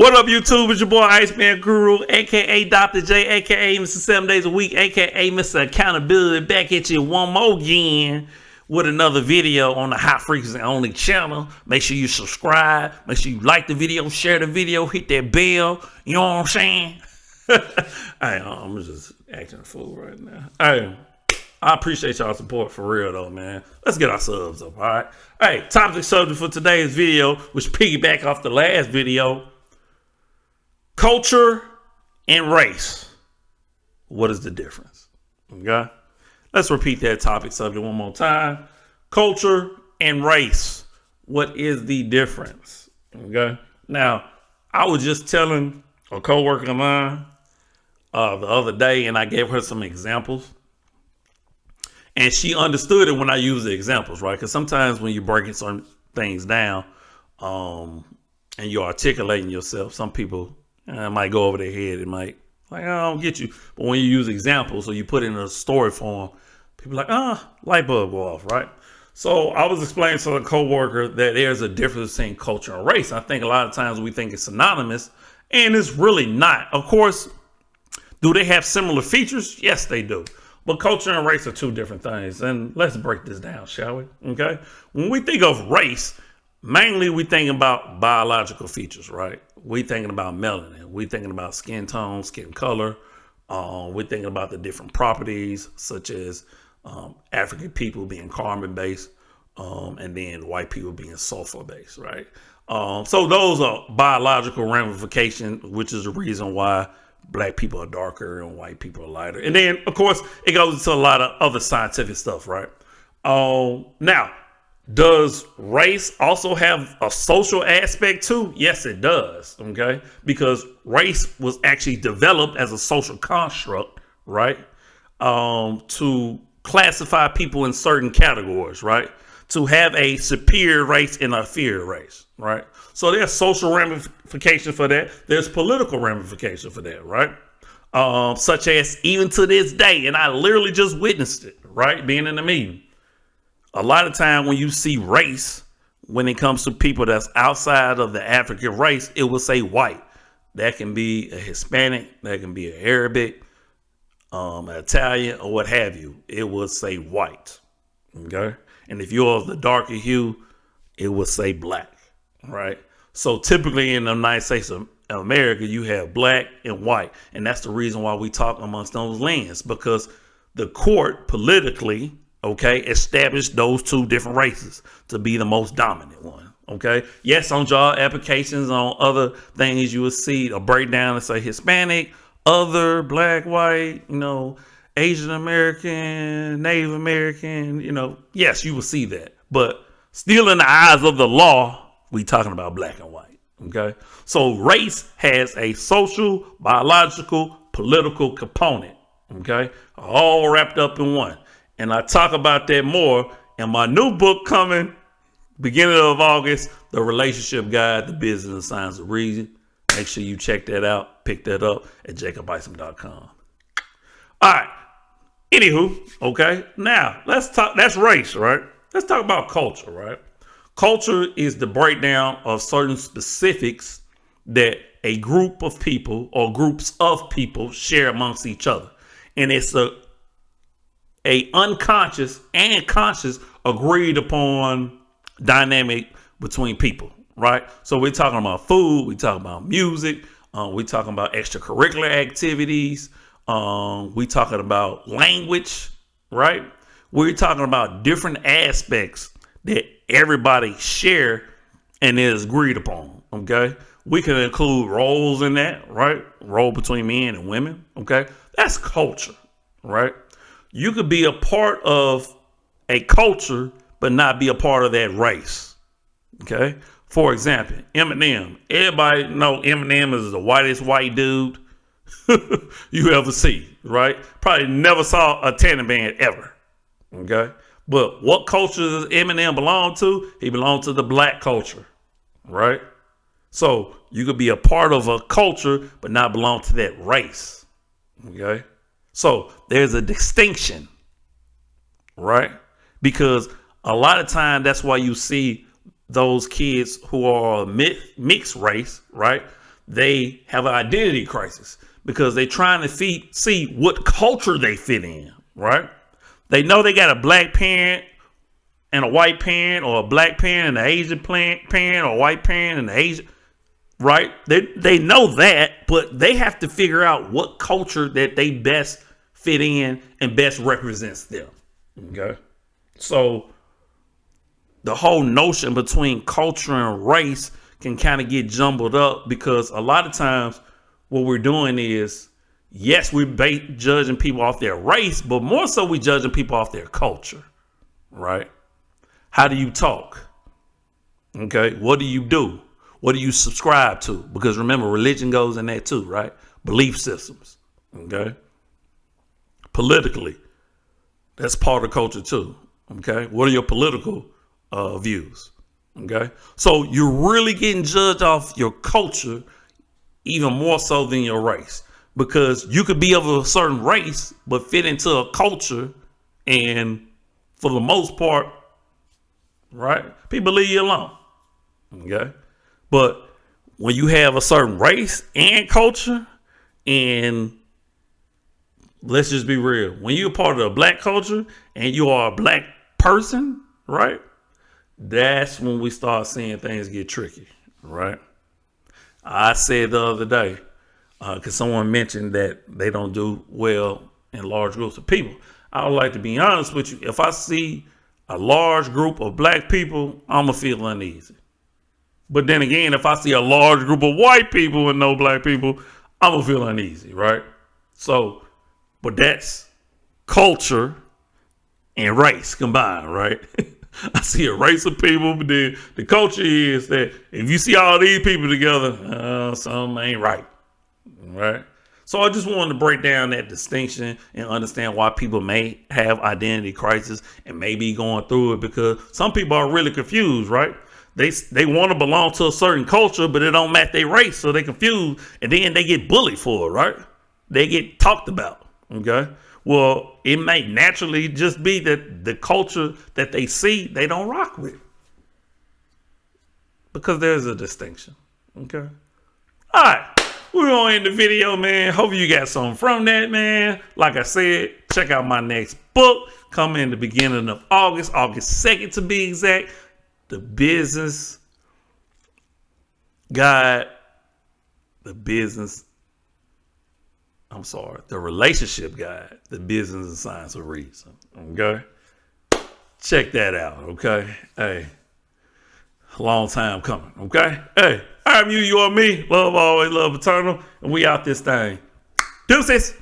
What up, YouTube? It's your boy Iceman Guru, aka Dr. J, aka Mr. 7 Days a Week, aka Mr. Accountability, back at you one more again with another video on the High Frequency Only channel. Make sure you subscribe, make sure you like the video, share the video, hit that bell. You know what I'm saying? I'm just acting a fool right now. Hey, I appreciate y'all support for real though, man. Let's get our subs up, all right? Hey, topic subject for today's video, which piggyback off the last video. Culture and race. What is the difference? Okay. Let's repeat that topic subject one more time. Culture and race. What is the difference? Okay. Now, I was just telling a coworker of mine the other day, and I gave her some examples. And she understood it when I use the examples, right? Because sometimes when you're breaking some things down and you're articulating yourself, some people might go over their head. It might, like, I don't get you. But when you use examples or you put it in a story form, people are like, light bulb go off, right? So I was explaining to a coworker that there's a difference between culture and race. I think a lot of times we think it's synonymous, and it's really not. Of course, do they have similar features? Yes, they do. But culture and race are two different things. And let's break this down, shall we? Okay. When we think of race, mainly we think about biological features, right? We thinking about melanin. We thinking about skin tone, skin color. We're thinking about the different properties, such as African people being carbon-based, and then white people being sulfur-based, right? So those are biological ramifications, which is the reason why black people are darker and white people are lighter. And then, of course, it goes into a lot of other scientific stuff, right? Now, does race also have a social aspect too? Yes, it does, okay? Because race was actually developed as a social construct, right? To classify people in certain categories, right? To have a superior race and a inferior race, right? So there's social ramifications for that. There's political ramifications for that, right? Such as even to this day, and I literally just witnessed it, right? Being in the meeting. A lot of time when you see race, when it comes to people that's outside of the African race, it will say white. That can be a Hispanic, that can be an Arabic, an Italian, or what have you. It will say white, okay? And if you're of the darker hue, it will say black, right? So typically in the United States of America, you have black and white. And that's the reason why we talk amongst those lands, because the court politically, okay, established those two different races to be the most dominant one, okay? Yes, on job applications, on other things, you will see a breakdown and say Hispanic, other, black, white, Asian American, Native American, yes, you will see that. But still in the eyes of the law, we talking about black and white, okay? So race has a social, biological, political component, okay? All wrapped up in one. And I talk about that more in my new book coming beginning of August, The Relationship Guide, The Business and Science of Reason. Make sure you check that out. Pick that up at jacobison.com. All right. Anywho, okay. Now, let's talk. That's race, right? Let's talk about culture, right? Culture is the breakdown of certain specifics that a group of people or groups of people share amongst each other. And it's a unconscious and conscious agreed upon dynamic between people, right? So we're talking about food, we're talking about music, we're talking about extracurricular activities, we're talking about language, right? We're talking about different aspects that everybody share and is agreed upon, okay? We can include roles in that, right? Role between men and women, okay? That's culture, right? You could be a part of a culture, but not be a part of that race. Okay. For example, Eminem. Everybody know Eminem is the whitest white dude you ever see, right? Probably never saw a tanning band ever. Okay. But what culture does Eminem belong to? He belongs to the black culture, right? So you could be a part of a culture, but not belong to that race. Okay. So there's a distinction, right? Because a lot of time, that's why you see those kids who are mixed race, right? they have an identity crisis because they're trying to see what culture they fit in, right? They know they got a black parent and a white parent, or a black parent and an Asian parent, or a white parent and an Asian, right? They know that, but they have to figure out what culture that they best fit in and best represents them. Okay. So the whole notion between culture and race can kind of get jumbled up because a lot of times what we're doing is, yes, we're judging people off their race, but more so we judging people off their culture, right? How do you talk? Okay. What do you do? What do you subscribe to? Because remember, religion goes in that too, right? Belief systems. Okay. Politically, that's part of culture too. Okay. What are your political views? Okay. So you're really getting judged off your culture even more so than your race, because you could be of a certain race, but fit into a culture. And for the most part, right, people leave you alone. Okay. But when you have a certain race and culture, and let's just be real, when you're part of the black culture and you are a black person, right, that's when we start seeing things get tricky, right? I said the other day, because someone mentioned that they don't do well in large groups of people. I would like to be honest with you. If I see a large group of black people, I'm going to feel uneasy. But then again, if I see a large group of white people and no black people, I'm going to feel uneasy, right? So, but that's culture and race combined, right? I see a race of people, but then the culture is that if you see all these people together, something ain't right, right? So I just wanted to break down that distinction and understand why people may have identity crisis and may be going through it, because some people are really confused, right? They want to belong to a certain culture, but it don't match their race, so they confused, and then they get bullied for it, right? They get talked about, okay? Well, it may naturally just be that the culture that they see, they don't rock with, because there's a distinction, okay? All right. We're going to end the video, man. Hope you got something from that, man. Like I said, check out my next book coming in the beginning of August 2nd to be exact. The business guide, the relationship guide, the business and science of reason. Okay. Check that out. Okay. Hey, long time coming. Okay. Hey. I'm you are me. Love always, love eternal. And we out this thing. Deuces.